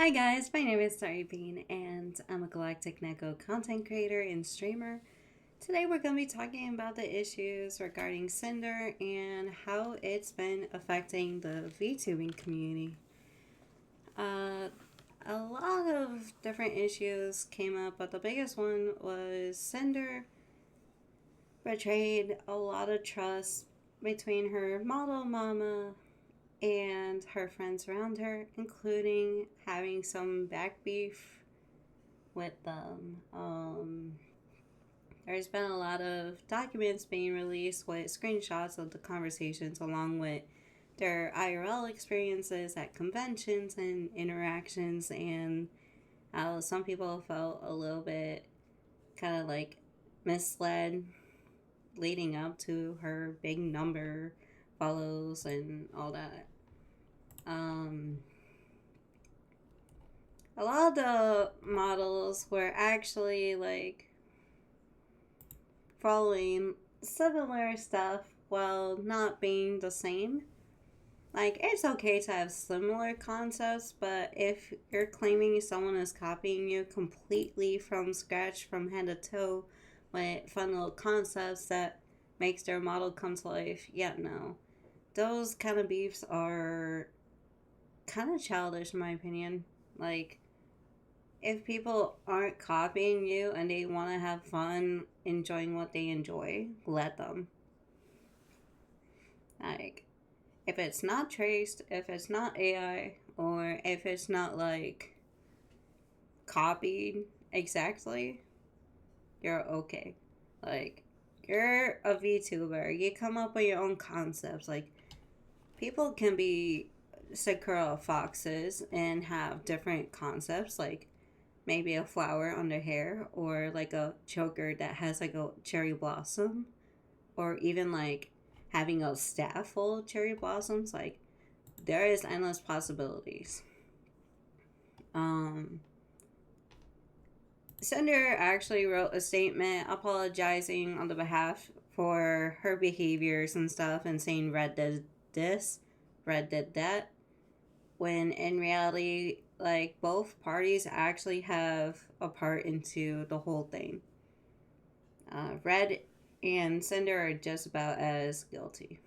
Hi guys, my name is Starry Bean and I'm a Galactic Neko content creator and streamer. Today we're going to be talking about the issues regarding Cinder and how it's been affecting the VTubing community. Uh, a lot of different issues came up, but the biggest one was Cinder betrayed a lot of trust between her model mama and her friends around her, including having some back beef with them. There's been a lot of documents being released with screenshots of the conversations, along with their IRL experiences at conventions and interactions, and how some people felt a little bit kind of like misled leading up to her big number follows and all that. Um, a lot of the models were actually like following similar stuff while not being the same. Like, it's okay to have similar concepts, but if you're claiming someone is copying you completely from scratch, from head to toe, with fun little concepts that makes their model come to life, yeah, no. Those kind of beefs are kind of childish, in my opinion. Like, if people aren't copying you and they want to have fun enjoying what they enjoy, let them. Like, if it's not traced, if it's not AI, or if it's not like copied exactly, you're okay. Like, you're a VTuber. You come up with your own concepts. Like, people can be Sakura foxes and have different concepts. Like, maybe a flower on their hair, or like a choker that has like a cherry blossom, or even like having a staff full of cherry blossoms. Like, there is endless possibilities. um Cinder actually wrote a statement apologizing on the behalf for her behaviors and stuff, and saying Red did this, Red did that, when in reality, like, both parties actually have a part into the whole thing. Red and Cinder are just about as guilty.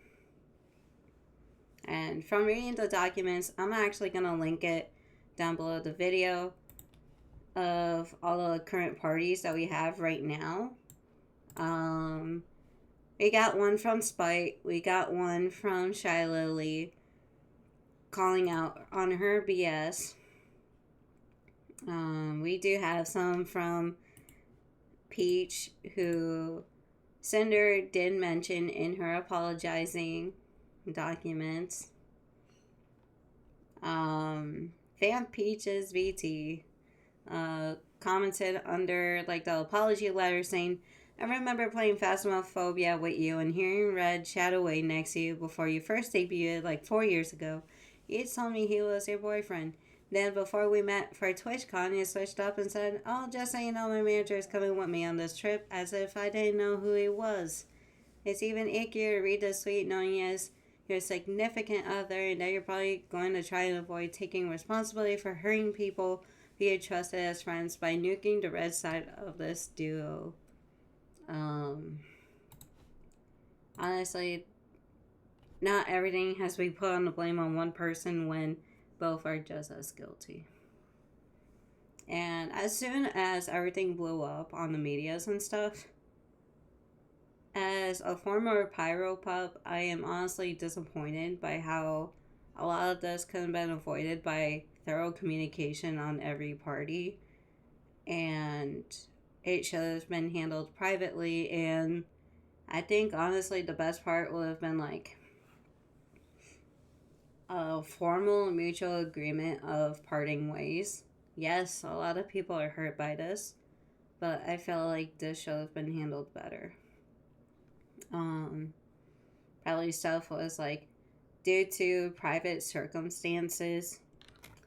And from reading the documents, I'm actually going to link it down below the video of all the current parties that we have right now. Um, we got one from Spite. We got one from Shylily calling out on her BS. We do have some from Peach, who Cinder did mention in her apologizing documents. VampPeaches VT commented under like the apology letter saying, "I remember playing Phasmophobia with you and hearing Red chat away next to you before you first debuted like 4 years ago. You told me he was your boyfriend. Then before we met for TwitchCon, you switched up and said, 'Oh, just so you know, my manager is coming with me on this trip,' as if I didn't know who he was. It's even ickier to read this tweet knowing he is your significant other and that you're probably going to try and avoid taking responsibility for hurting people who you trusted as friends by nuking the red side of this duo." Um, Honestly, not everything has to be put on the blame on one person when both are just as guilty. And as soon as everything blew up on the medias and stuff, as a former pyro pup, I am honestly disappointed by how a lot of this could have been avoided by thorough communication on every party, and it should have been handled privately. And I think honestly the best part would have been like a formal mutual agreement of parting ways. Yes, a lot of people are hurt by this, but I feel like this should have been handled better. Probably stuff was like, due to private circumstances,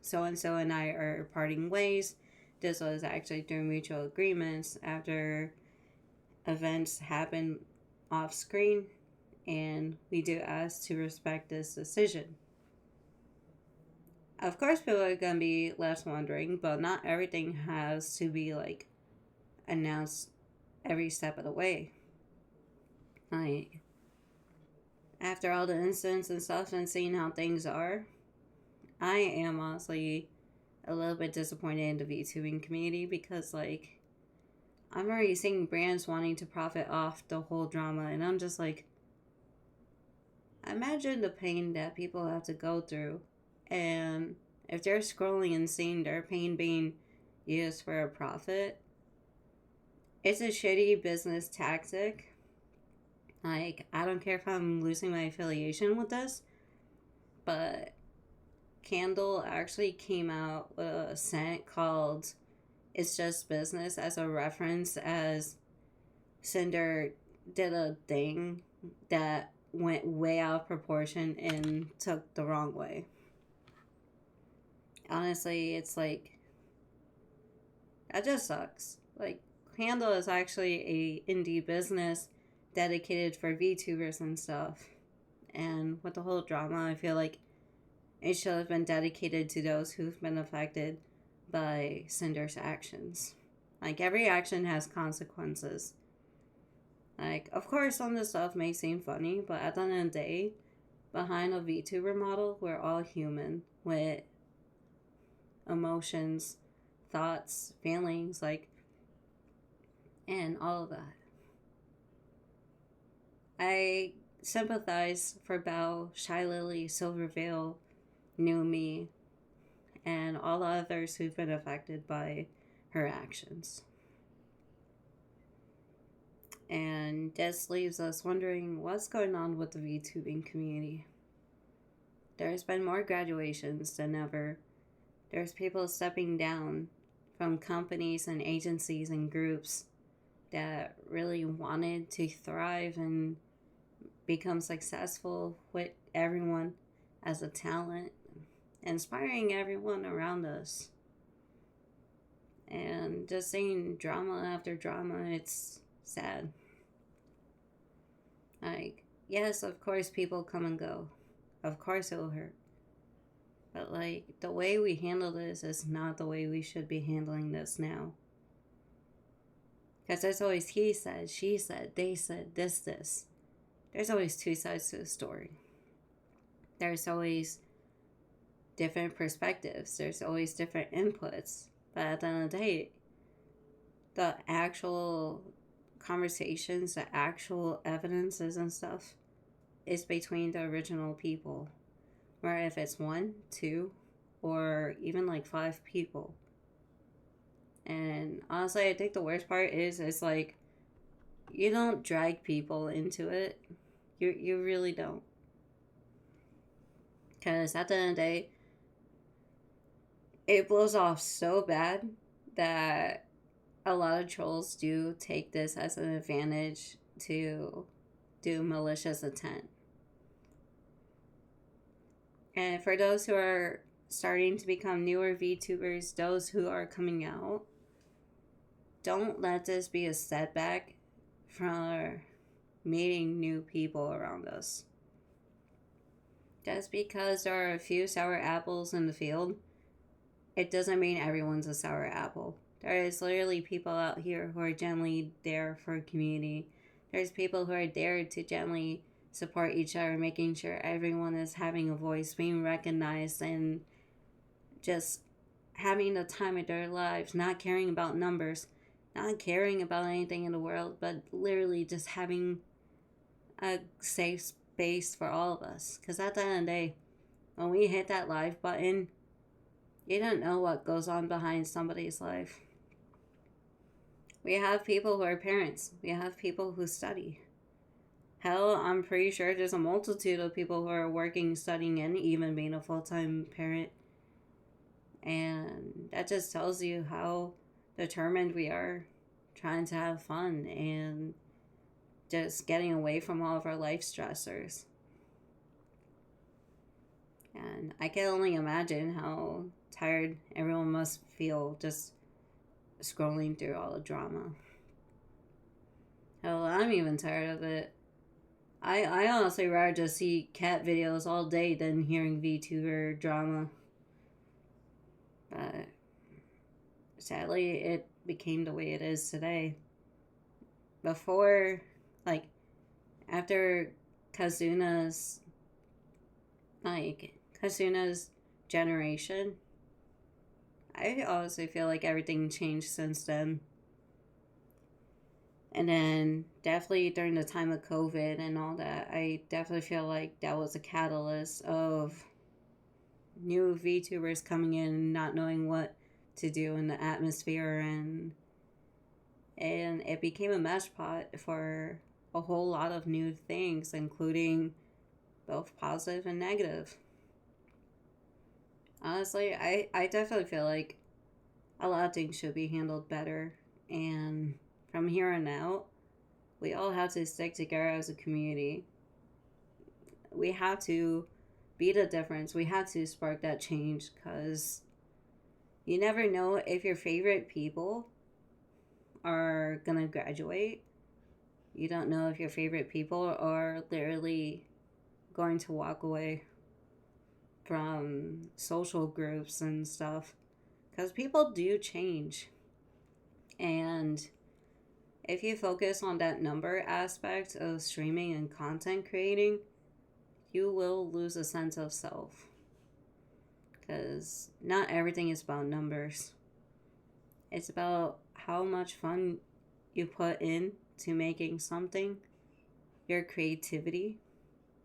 so and so and I are parting ways. This was actually through mutual agreements after events happen off screen, and we do ask to respect this decision. Of course, people are gonna be left wondering, but not everything has to be like announced every step of the way. Like, after all the incidents and stuff and seeing how things are, I am honestly a little bit disappointed in the VTubing community because, like, I'm already seeing brands wanting to profit off the whole drama, and I'm just like, imagine the pain that people have to go through, and if they're scrolling and seeing their pain being used for a profit, it's a shitty business tactic. Like, I don't care if I'm losing my affiliation with this, but Candle actually came out with a scent called It's Just Business as a reference as Sinder did a thing that went way out of proportion and took the wrong way. Honestly, it's like, that just sucks. Like, Candle is actually a indie business dedicated for VTubers and stuff. And with the whole drama, I feel like it should have been dedicated to those who've been affected by Cinder's actions. Like, every action has consequences. Like, of course, some of the stuff may seem funny, but at the end of the day, behind a VTuber model, we're all human with emotions, thoughts, feelings, like, and all of that. I sympathize for Bao, Shylily, Silvervale, New Me, and all the others who've been affected by her actions. And this leaves us wondering what's going on with the VTubing community. There's been more graduations than ever. There's people stepping down from companies and agencies and groups that really wanted to thrive and become successful with everyone as a talent, inspiring everyone around us. And just seeing drama after drama, it's sad. Like, yes, of course people come and go. Of course it will hurt. But, like, the way we handle this is not the way we should be handling this now. Because there's always he said, she said, they said, this. There's always two sides to the story. There's always different perspectives. There's always different inputs. But at the end of the day, the actual conversations, the actual evidences and stuff is between the original people. Where if it's 1, 2, or even like 5 people. And honestly, I think the worst part is like, you don't drag people into it. You really don't. Because at the end of the day, it blows off so bad that a lot of trolls do take this as an advantage to do malicious intent. And for those who are starting to become newer VTubers, those who are coming out, don't let this be a setback for meeting new people around us. Just because there are a few sour apples in the field, it doesn't mean everyone's a sour apple. There is literally people out here who are genuinely there for a community. There's people who are there to gently support each other, making sure everyone is having a voice, being recognized, and just having the time of their lives, not caring about numbers, not caring about anything in the world, but literally just having a safe space for all of us. Because at the end of the day, when we hit that live button, you don't know what goes on behind somebody's life. We have people who are parents. We have people who study. Hell, I'm pretty sure there's a multitude of people who are working, studying, and even being a full-time parent. And that just tells you how determined we are trying to have fun and just getting away from all of our life stressors. And I can only imagine how tired everyone must feel just scrolling through all the drama. Hell, I'm even tired of it. I honestly rather just see cat videos all day than hearing VTuber drama. sadly, it became the way it is today. Before, like, after Kazuna's, Kazuna's generation, I honestly feel like everything changed since then. And then definitely during the time of COVID and all that, I definitely feel like that was a catalyst of new VTubers coming in, not knowing what to do in the atmosphere, and it became a mesh pot for a whole lot of new things, including both positive and negative. Honestly, I definitely feel like a lot of things should be handled better, and from here on out, we all have to stick together as a community. We have to be the difference. We have to spark that change because you never know if your favorite people are gonna graduate. You don't know if your favorite people are literally going to walk away from social groups and stuff because people do change. And if you focus on that number aspect of streaming and content creating, you will lose a sense of self because not everything is about numbers. It's about how much fun you put in to making something, your creativity,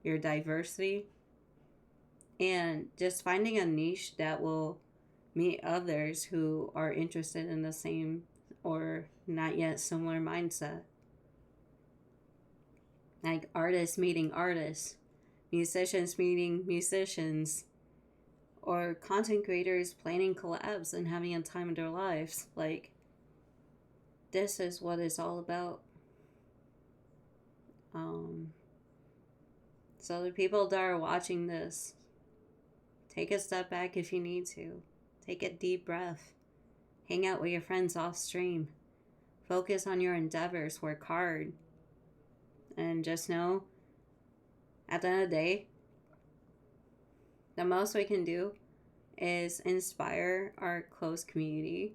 your diversity, and just finding a niche that will meet others who are interested in the same or not yet similar mindset. Like artists meeting artists, musicians meeting musicians, or content creators planning collabs and having a time of their lives. Like, this is what it's all about. Um, so, the people that are watching this, take a step back if you need to. Take a deep breath. Hang out with your friends off stream. Focus on your endeavors. Work hard. And just know, at the end of the day, the most we can do is inspire our close community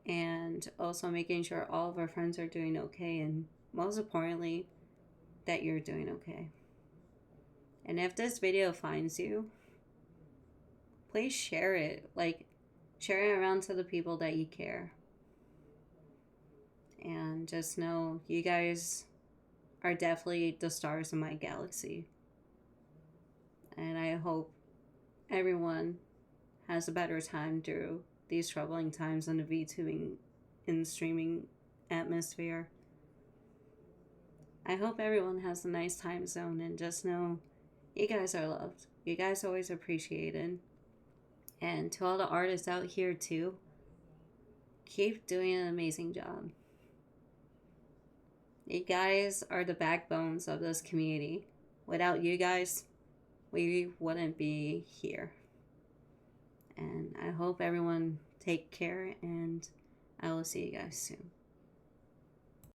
and also making sure all of our friends are doing okay, and most importantly, that you're doing okay. And if this video finds you, please share it. Like, share it around to the people that you care. And just know you guys are definitely the stars in my galaxy. And I hope everyone has a better time through these troubling times in the VTubing and streaming atmosphere. I hope everyone has a nice time zone, and just know you guys are loved. You guys are always appreciated. And to all the artists out here too, keep doing an amazing job. You guys are the backbones of this community. Without you guys, we wouldn't be here. And I hope everyone take care, and I will see you guys soon.